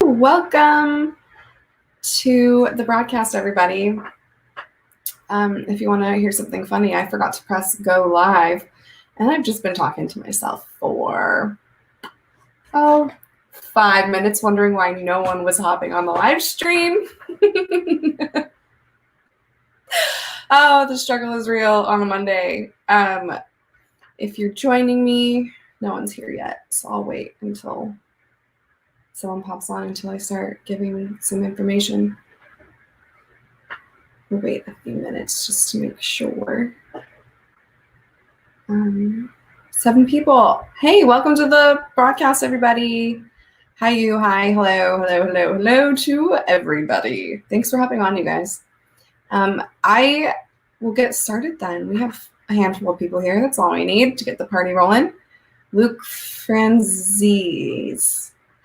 Welcome to the broadcast, everybody. If you want to hear something funny, I forgot to press go live, and I've just been talking to myself for 5 minutes, wondering why no one was hopping on the live stream. Oh, the struggle is real on a Monday. If you're joining me, no one's here yet, so I'll wait until someone pops on until I start giving some information. We'll wait a few minutes just to make sure. 7 people. Hey, welcome to the broadcast, everybody. Hi, hello to everybody. Thanks for hopping on, you guys. I will get started then. We have a handful of people here. That's all we need to get the party rolling. Luke Franzese.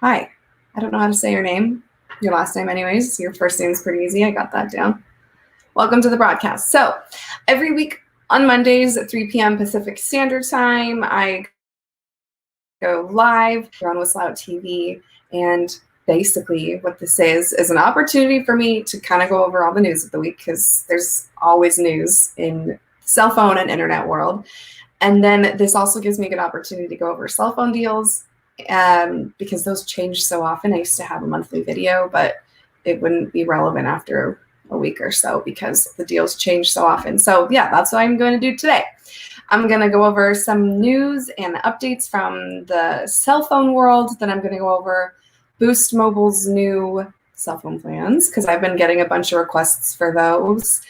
Hi. I don't know how to say your name. Your last name anyways. Your first name is pretty easy. I got that down. Welcome to the broadcast. So every week on Mondays at 3 p.m. Pacific Standard Time, I go live here on Whistle Out TV. And basically what this is an opportunity for me to kind of go over all the news of the week, because there's always news in the cell phone and internet world. And then this also gives me a good opportunity to go over cell phone deals, because those change so often. I used to have a monthly video, but it wouldn't be relevant after a week or so because the deals change so often. So yeah, that's what I'm going to do today. I'm going to go over some news and updates from the cell phone world. Then I'm going to go over Boost Mobile's new cell phone plans, because I've been getting a bunch of requests for those,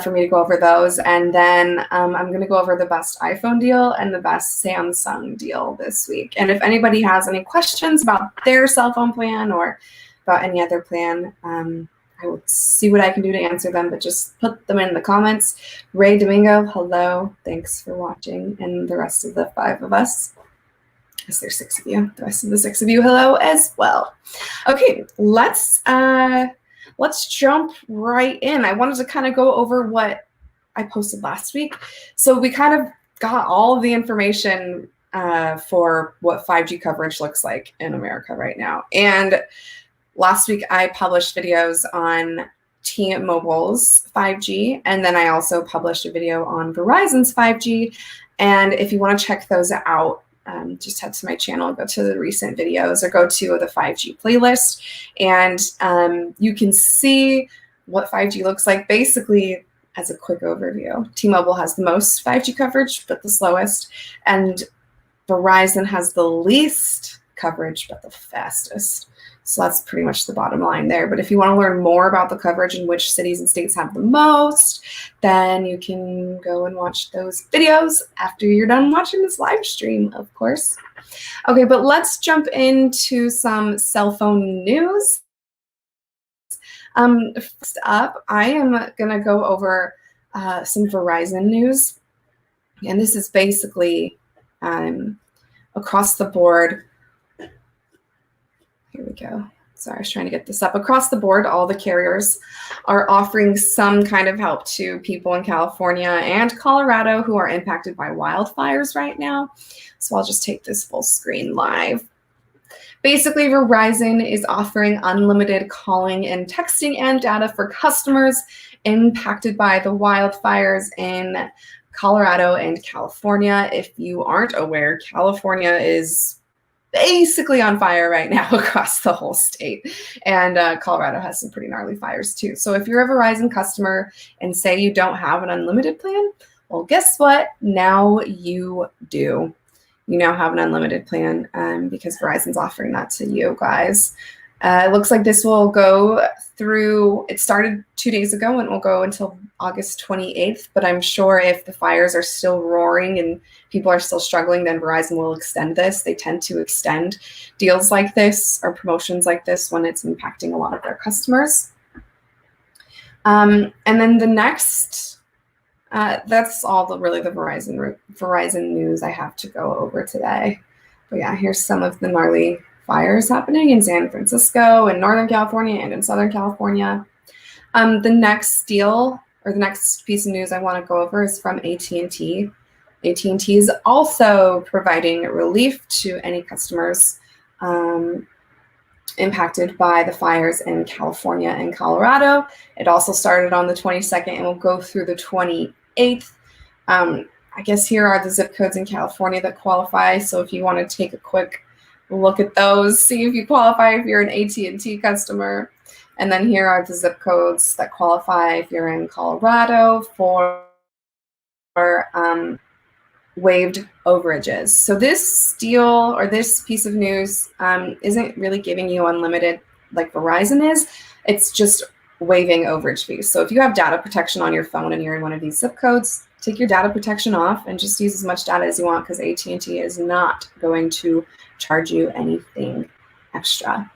for me to go over those. And then I'm going to go over the best iPhone deal and the best Samsung deal this week. And if anybody has any questions about their cell phone plan or about any other plan, I will see what I can do to answer them, but just put them in the comments. Ray Domingo, hello. Thanks for watching. And the rest of the 5 of us, because there's 6 of you, the rest of the 6 of you, hello as well. Okay, let's jump right in. I wanted to kind of go over what I posted last week. So we kind of got all of the information for what 5G coverage looks like in America right now. And last week, I published videos on T-Mobile's 5G, and then I also published a video on Verizon's 5G. And if you want to check those out, just head to my channel, go to the recent videos, or go to the 5G playlist, and you can see what 5G looks like. Basically, as a quick overview, T-Mobile has the most 5G coverage, but the slowest, and Verizon has the least coverage, but the fastest. So that's pretty much the bottom line there. But if you want to learn more about the coverage and which cities and states have the most, then you can go and watch those videos after you're done watching this live stream, of course. Okay, but let's jump into some cell phone news. First up, I am going to go over some Verizon news. And this is basically across the board. Here we go. Sorry, I was trying to get this up. Across the board, all the carriers are offering some kind of help to people in California and Colorado who are impacted by wildfires right now. So I'll just take this full screen live. Basically, Verizon is offering unlimited calling and texting and data for customers impacted by the wildfires in Colorado and California. If you aren't aware, California is basically on fire right now across the whole state. And Colorado has some pretty gnarly fires too. So if you're a Verizon customer and say you don't have an unlimited plan, well, guess what? Now you do. You now have an unlimited plan because Verizon's offering that to you guys. It looks like this will go through, it started 2 days ago and it will go until August 28th, but I'm sure if the fires are still roaring and people are still struggling, then Verizon will extend this. They tend to extend deals like this or promotions like this when it's impacting a lot of their customers. And then the next, that's all the Verizon news I have to go over today. But yeah, here's some of the gnarly fires happening in San Francisco and Northern California and in Southern California. The next deal, or the next piece of news I want to go over, is from AT&T. AT&T is also providing relief to any customers impacted by the fires in California and Colorado. It also started on the 22nd and will go through the 28th. I guess here are the zip codes in California that qualify. So if you want to take a quick look at those, see if you qualify if you're an AT&T customer. And then here are the zip codes that qualify if you're in Colorado for waived overages. So this deal or this piece of news isn't really giving you unlimited like Verizon is. It's just waiving overage fees. So if you have data protection on your phone and you're in one of these zip codes, take your data protection off and just use as much data as you want, because AT&T is not going to charge you anything extra.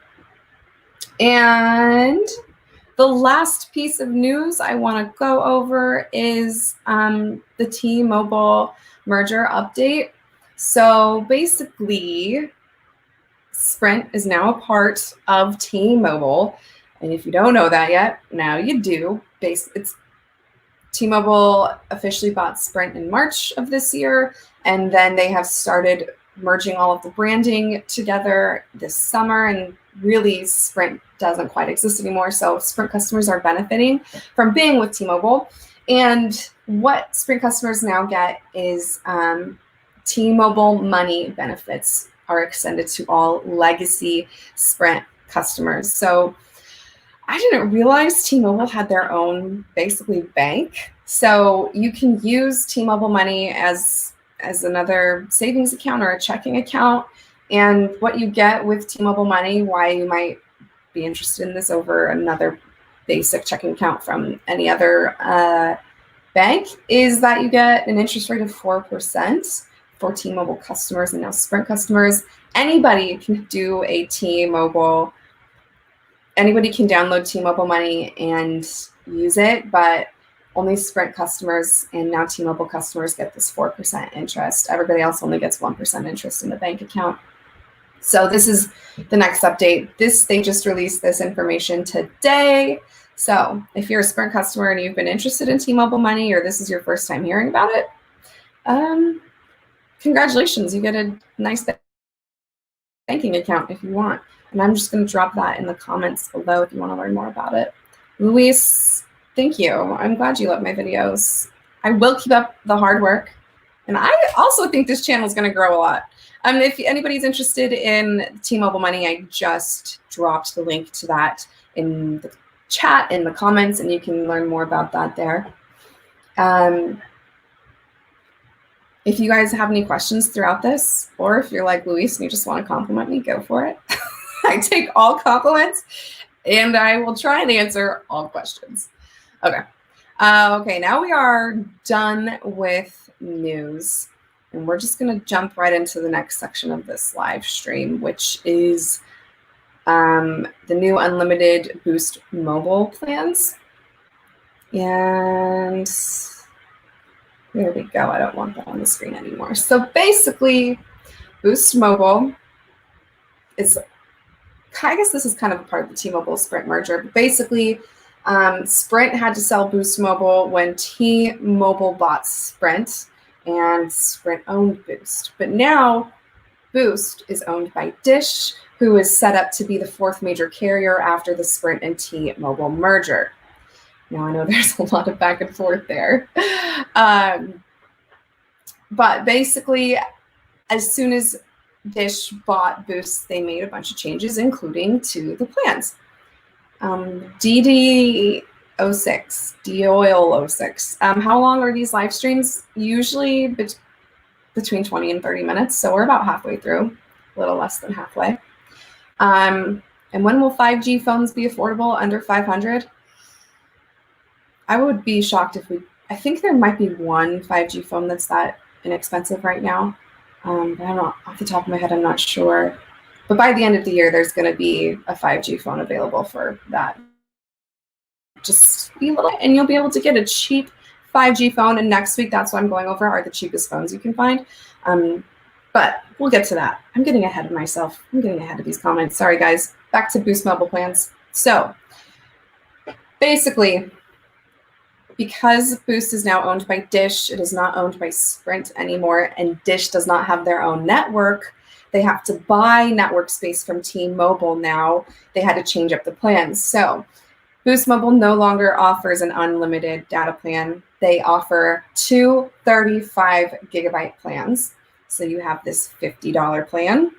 And the last piece of news I want to go over is the T-Mobile merger update. So basically, Sprint is now a part of T-Mobile. And if you don't know that yet, now you do. T-Mobile officially bought Sprint in March of this year, and then they have started merging all of the branding together this summer, and really Sprint doesn't quite exist anymore. So Sprint customers are benefiting from being with T-Mobile. And what Sprint customers now get is T-Mobile money benefits are extended to all legacy Sprint customers. So I didn't realize T-Mobile had their own basically bank. So you can use T-Mobile money as another savings account or a checking account. And what you get with T-Mobile money, why you might be interested in this over another basic checking account from any other bank, is that you get an interest rate of 4% for T-Mobile customers and now Sprint customers. Anybody can do a T-Mobile. Anybody can download T-Mobile money and use it, but only Sprint customers and now T-Mobile customers get this 4% interest. Everybody else only gets 1% interest in the bank account. So this is the next update. They just released this information today. So if you're a Sprint customer and you've been interested in T-Mobile money, or this is your first time hearing about it, congratulations, you get a nice banking account if you want. And I'm just going to drop that in the comments below if you want to learn more about it. Luis, thank you. I'm glad you love my videos. I will keep up the hard work. And I also think this channel is going to grow a lot. If anybody's interested in T-Mobile money, I just dropped the link to that in the chat, in the comments, and you can learn more about that there. If you guys have any questions throughout this, or if you're like Luis and you just want to compliment me, go for it. I take all compliments, and I will try and answer all questions. Okay. Okay, now we are done with news, and we're just going to jump right into the next section of this live stream, which is the new unlimited Boost mobile plans. And there we go. I don't want that on the screen anymore. So basically, Boost Mobile is, I guess this is kind of a part of the T-Mobile Sprint merger. But basically, Sprint had to sell Boost Mobile when T-Mobile bought Sprint, and Sprint owned Boost. But now Boost is owned by Dish, who is set up to be the fourth major carrier after the Sprint and T-Mobile merger. Now I know there's a lot of back and forth there. But basically, as soon as Dish bought Boost, they made a bunch of changes, including to the plans. DOIL06. How long are these live streams? Usually between 20 and 30 minutes. So we're about halfway through, a little less than halfway. And when will 5G phones be affordable under 500? I would be shocked if I think there might be one 5G phone that's that inexpensive right now. But I'm not, off the top of my head, I'm not sure. But by the end of the year, there's going to be a 5G phone available for that. Just be a little, and you'll be able to get a cheap 5G phone. And next week, that's what I'm going over, are the cheapest phones you can find. But we'll get to that. I'm getting ahead of myself. I'm getting ahead of these comments. Sorry, guys. Back to Boost mobile plans. So basically, because Boost is now owned by Dish, it is not owned by Sprint anymore, and Dish does not have their own network, they have to buy network space from T-Mobile now. They had to change up the plans. So Boost Mobile no longer offers an unlimited data plan. They offer two 35 gigabyte plans. So you have this $50 plan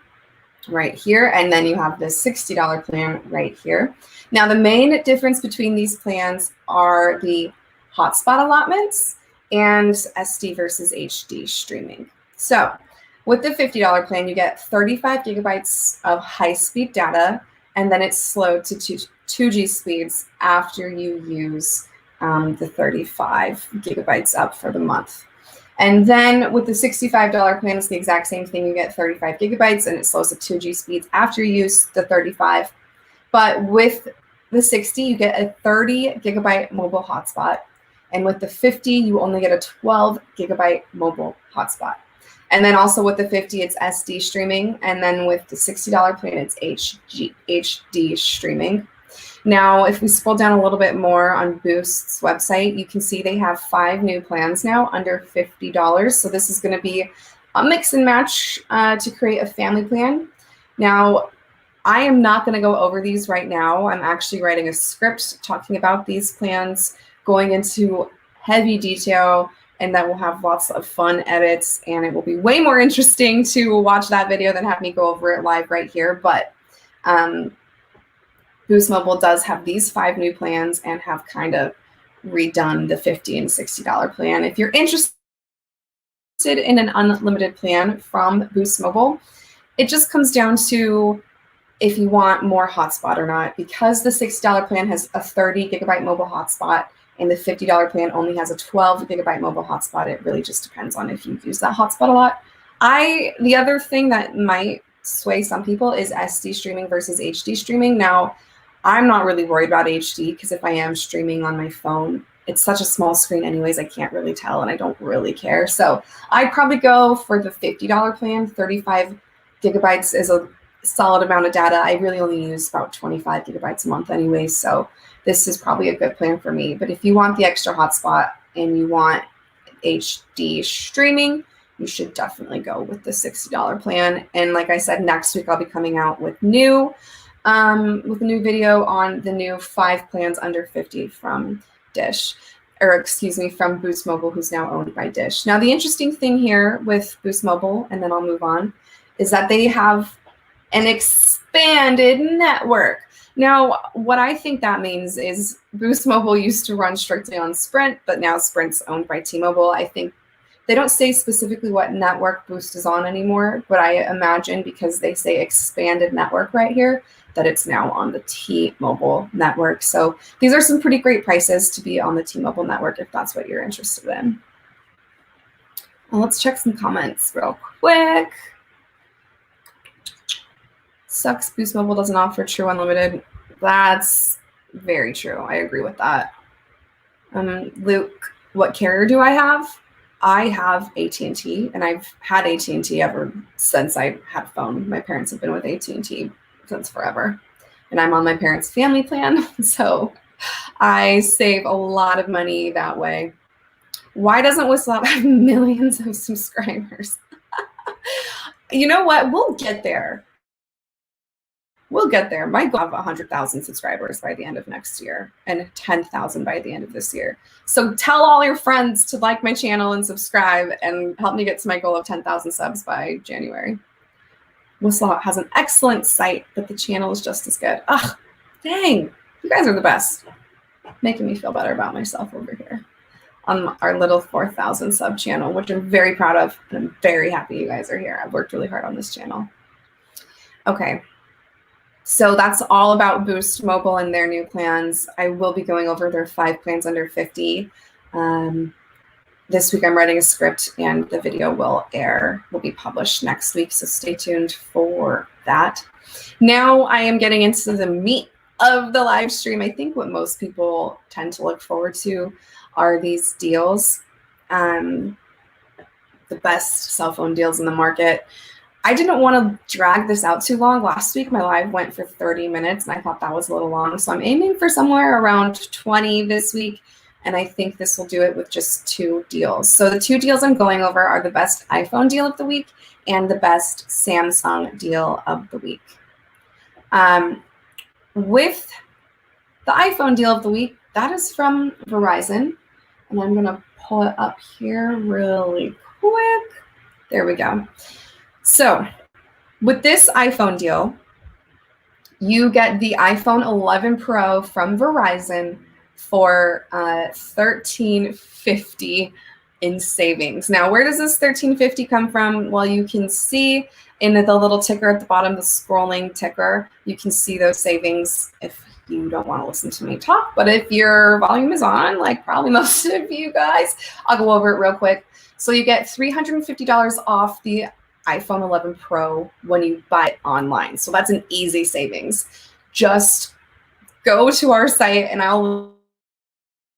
right here, and then you have this $60 plan right here. Now, the main difference between these plans are the hotspot allotments and SD versus HD streaming. So with the $50 plan, you get 35 gigabytes of high-speed data, and then it's slowed to 2G speeds after you use the 35 gigabytes up for the month. And then with the $65 plan, it's the exact same thing. You get 35 gigabytes, and it slows to 2G speeds after you use the 35. But with the 60, you get a 30 gigabyte mobile hotspot. And with the 50, you only get a 12 gigabyte mobile hotspot. And then also with the 50, it's SD streaming. And then with the $60 plan, it's HD streaming. Now, if we scroll down a little bit more on Boost's website, you can see they have 5 new plans now under $50. So this is going to be a mix and match to create a family plan. Now, I am not going to go over these right now. I'm actually writing a script talking about these plans, going into heavy detail, and that will have lots of fun edits, and it will be way more interesting to watch that video than have me go over it live right here. But Boost Mobile does have these 5 new plans and have kind of redone the $50 and $60 plan. If you're interested in an unlimited plan from Boost Mobile, it just comes down to if you want more hotspot or not. Because the $60 plan has a 30 gigabyte mobile hotspot and the $50 plan only has a 12 gigabyte mobile hotspot, it really just depends on if you use that hotspot a lot. The other thing that might sway some people is SD streaming versus HD streaming. Now, I'm not really worried about HD because if I am streaming on my phone, it's such a small screen anyways, I can't really tell and I don't really care. So I'd probably go for the $50 plan. 35 gigabytes is a solid amount of data. I really only use about 25 gigabytes a month anyway, so this is probably a good plan for me. But if you want the extra hotspot and you want HD streaming, you should definitely go with the $60 plan. And like I said, next week I'll be coming out with a new video on the new 5 plans under 50 from from Boost Mobile, who's now owned by Dish. Now, the interesting thing here with Boost Mobile, and then I'll move on, is that they have an expanded network. Now, what I think that means is Boost Mobile used to run strictly on Sprint, but now Sprint's owned by T-Mobile. I think they don't say specifically what network Boost is on anymore, but I imagine because they say expanded network right here, that it's now on the T-Mobile network. So these are some pretty great prices to be on the T-Mobile network if that's what you're interested in. Well, let's check some comments real quick. Sucks Boost Mobile doesn't offer true unlimited. That's very true. I agree with that. Luke, what carrier do I have? I have AT&T, and I've had AT&T ever since I had a phone. My parents have been with AT&T since forever. And I'm on my parents' family plan, so I save a lot of money that way. Why doesn't Whistle Out have millions of subscribers? You know what? We'll get there. We'll get there. My goal is 100,000 subscribers by the end of next year and 10,000 by the end of this year. So tell all your friends to like my channel and subscribe and help me get to my goal of 10,000 subs by January. Whistle Out has an excellent site, but the channel is just as good. Ugh, dang. You guys are the best. Making me feel better about myself over here on our little 4,000 sub channel, which I'm very proud of, and I'm very happy you guys are here. I've worked really hard on this channel. Okay. So that's all about Boost Mobile and their new plans. I will be going over their 5 plans under 50. This week I'm writing a script and the video will be published next week. So stay tuned for that. Now I am getting into the meat of the live stream. I think what most people tend to look forward to are these deals, the best cell phone deals in the market. I didn't want to drag this out too long. Last week, my live went for 30 minutes, and I thought that was a little long. So I'm aiming for somewhere around 20 this week, and I think this will do it with just 2 deals. So the 2 deals I'm going over are the best iPhone deal of the week and the best Samsung deal of the week. With the iPhone deal of the week, that is from Verizon. And I'm going to pull it up here really quick. There we go. So with this iPhone deal, you get the iPhone 11 Pro from Verizon for $1,350 in savings. Now, where does this $1,350 come from? Well, you can see in the little ticker at the bottom, the scrolling ticker, you can see those savings if you don't want to listen to me talk. But if your volume is on, like probably most of you guys, I'll go over it real quick. So you get $350 off the iPhone 11 Pro when you buy it online. So that's an easy savings. Just go to our site and I'll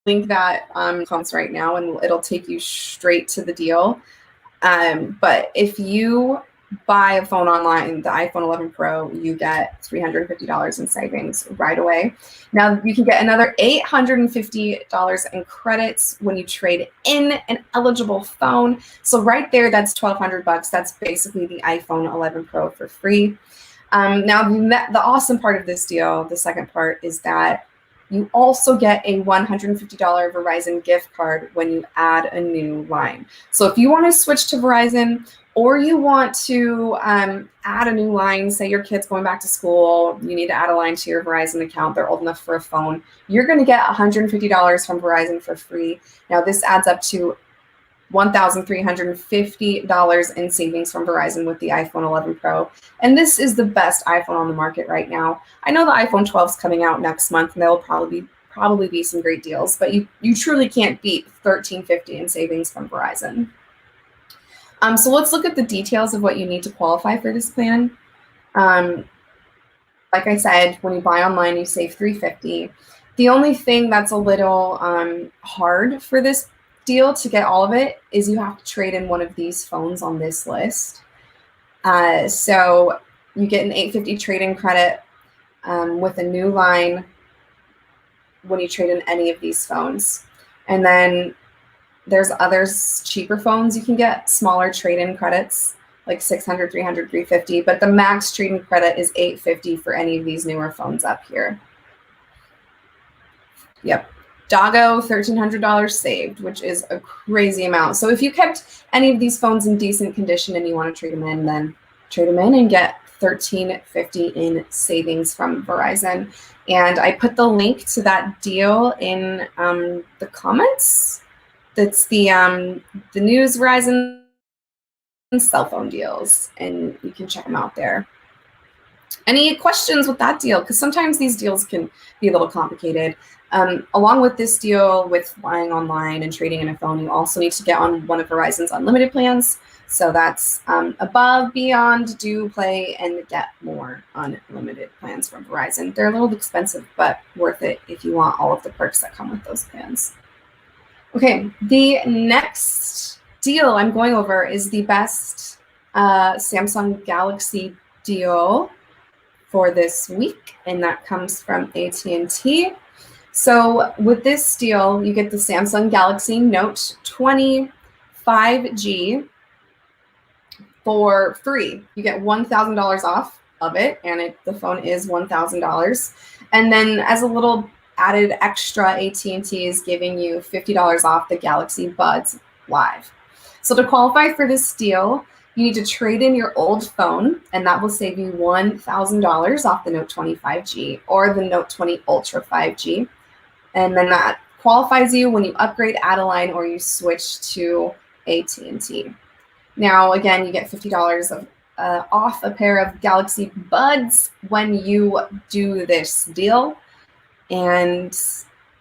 link that comments right now and it'll take you straight to the deal. But if you buy a phone online, the iPhone 11 Pro, you get $350 in savings right away. Now you can get another $850 in credits when you trade in an eligible phone. So right there, that's $1,200. That's basically the iPhone 11 Pro for free. Now the awesome part of this deal, the second part, is that you also get a $150 Verizon gift card when you add a new line. So if you want to switch to Verizon, or you want to add a new line, say your kid's going back to school, you need to add a line to your Verizon account, they're old enough for a phone, you're going to get $150 from Verizon for free. Now this adds up to $1,350 in savings from Verizon with the iPhone 11 Pro. And this is the best iPhone on the market right now. I know the iPhone 12 is coming out next month and there will probably be some great deals, but you truly can't beat $1,350 in savings from Verizon. So let's look at the details of what you need to qualify for this plan. Like I said, when you buy online, you save $350. The only thing that's a little hard for this deal to get all of it is you have to trade in one of these phones on this list. So you get an $850 trade-in credit with a new line when you trade in any of these phones. And then there's others, cheaper phones you can get, smaller trade-in credits, like $600, $300, $350, but the max trade-in credit is $850 for any of these newer phones up here. Yep. Doggo, $1,300 saved, which is a crazy amount. So if you kept any of these phones in decent condition and you want to trade them in, then trade them in and get $1,350 in savings from Verizon. And I put the link to that deal in the comments. That's the news Verizon cell phone deals, and you can check them out there. Any questions with that deal? Because sometimes these deals can be a little complicated. Along with this deal with buying online and trading in a phone, you also need to get on one of Verizon's unlimited plans. So that's above, beyond, do, play, and get more unlimited plans from Verizon. They're a little expensive, but worth it if you want all of the perks that come with those plans. Okay, the next deal I'm going over is the best Samsung Galaxy deal for this week, and that comes from AT&T. So with this deal, you get the Samsung Galaxy Note20 5G for free. You get $1,000 off of it, and the phone is $1,000. And then as a little added extra, AT&T is giving you $50 off the Galaxy Buds Live. So to qualify for this deal, you need to trade in your old phone, and that will save you $1,000 off the Note20 5G or the Note20 Ultra 5G. And then that qualifies you when you upgrade, add a line, or you switch to AT&T. Now, again, you get $50 of off a pair of Galaxy Buds when you do this deal. And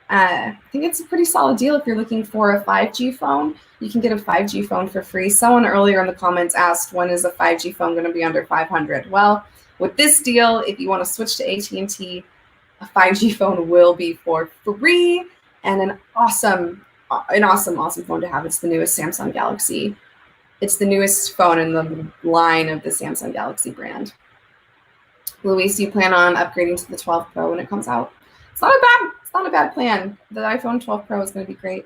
I think it's a pretty solid deal if you're looking for a 5G phone. You can get a 5G phone for free. Someone earlier in the comments asked, when is a 5G phone going to be under $500? Well, with this deal, if you want to switch to AT&T, a 5G phone will be for free, and an awesome phone to have. It's the newest Samsung Galaxy. It's the newest phone in the line of the Samsung Galaxy brand. Luis, you plan on upgrading to the 12 Pro when it comes out? It's not a bad plan. The iPhone 12 Pro is going to be great.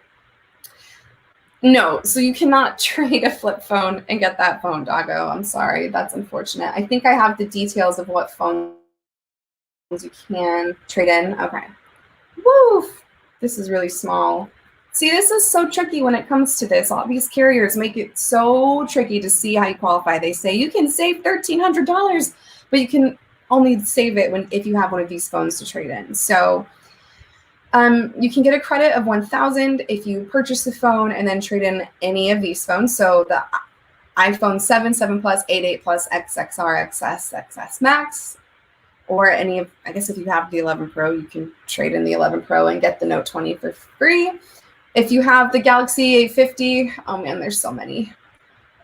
No, so you cannot trade a flip phone and get that phone, doggo. I'm sorry. That's unfortunate. I think I have the details of what phones you can trade in. Okay. Woof. This is really small. See, this is so tricky when it comes to this. All these carriers make it so tricky to see how you qualify. They say you can save $1,300, but you can only save it if you have one of these phones to trade in. So you can get a credit of $1,000 if you purchase the phone and then trade in any of these phones. So the iPhone 7, 7 Plus, 8, 8 Plus, XXR, XS, XS Max, or any of, I guess if you have the 11 Pro, you can trade in the 11 Pro and get the Note 20 for free. If you have the Galaxy A50, oh man, there's so many.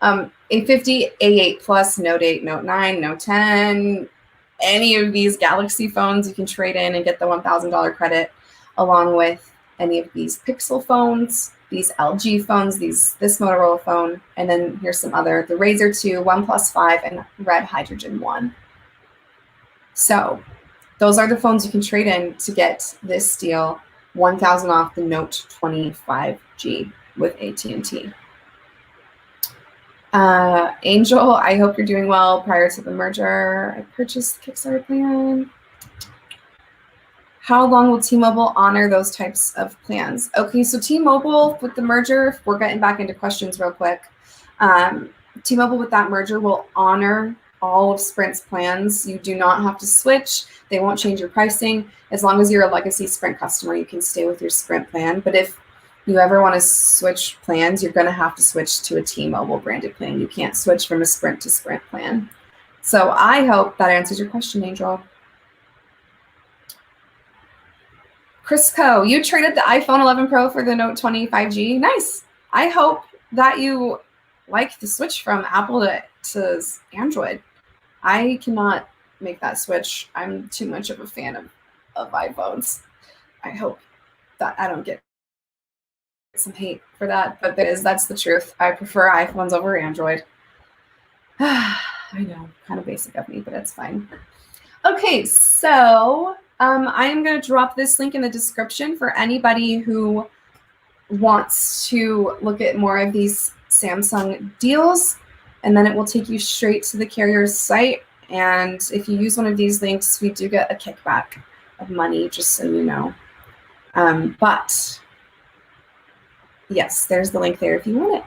A50, A8 Plus, Note 8, Note 9, Note 10, any of these Galaxy phones, you can trade in and get the $1,000 credit, along with any of these Pixel phones, these LG phones, this Motorola phone, and then here's some other, the Razer 2, OnePlus 5, and Red Hydrogen 1. So those are the phones you can trade in to get this deal, $1,000 off the Note 20 5G with AT&T. Angel, I hope you're doing well. Prior to the merger, I purchased the Kickstarter plan. How long will T-Mobile honor those types of plans? Okay, so T-Mobile with the merger, if we're getting back into questions real quick, T-Mobile with that merger will honor all of Sprint's plans. You do not have to switch. They won't change your pricing. As long as you're a legacy Sprint customer, you can stay with your Sprint plan. But if you ever want to switch plans, you're going to have to switch to a T-Mobile branded plan. You can't switch from a Sprint to Sprint plan. So I hope that answers your question, Angel. Crisco, you traded the iPhone 11 Pro for the Note 20 5G. Nice. I hope that you like the switch from Apple to Android. I cannot make that switch. I'm too much of a fan of iPhones. I hope that I don't get some hate for that, but that's the truth. I prefer iPhones over Android. I know, kind of basic of me, but it's fine. Okay, so I am going to drop this link in the description for anybody who wants to look at more of these Samsung deals, and then it will take you straight to the carrier's site. And if you use one of these links, we do get a kickback of money, just so you know. But yes, there's the link there if you want it.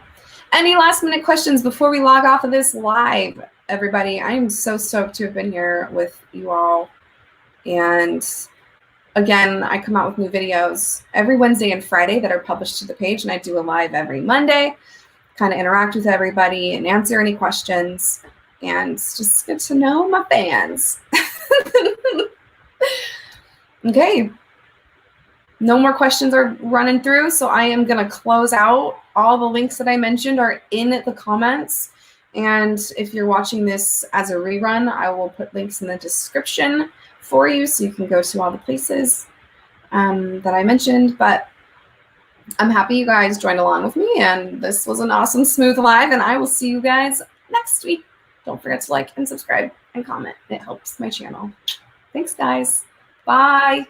Any last minute questions before we log off of this live, everybody? I am so stoked to have been here with you all. And again, I come out with new videos every Wednesday and Friday that are published to the page, and I do a live every Monday, kind of interact with everybody and answer any questions, and just get to know my fans. Okay. No more questions are running through, so I am going to close out. All the links that I mentioned are in the comments, and if you're watching this as a rerun, I will put links in the description for you so you can go to all the places that I mentioned. But I'm happy you guys joined along with me, and this was an awesome, smooth live, and I will see you guys next week. Don't forget to like and subscribe and comment. It helps my channel. Thanks, guys. Bye.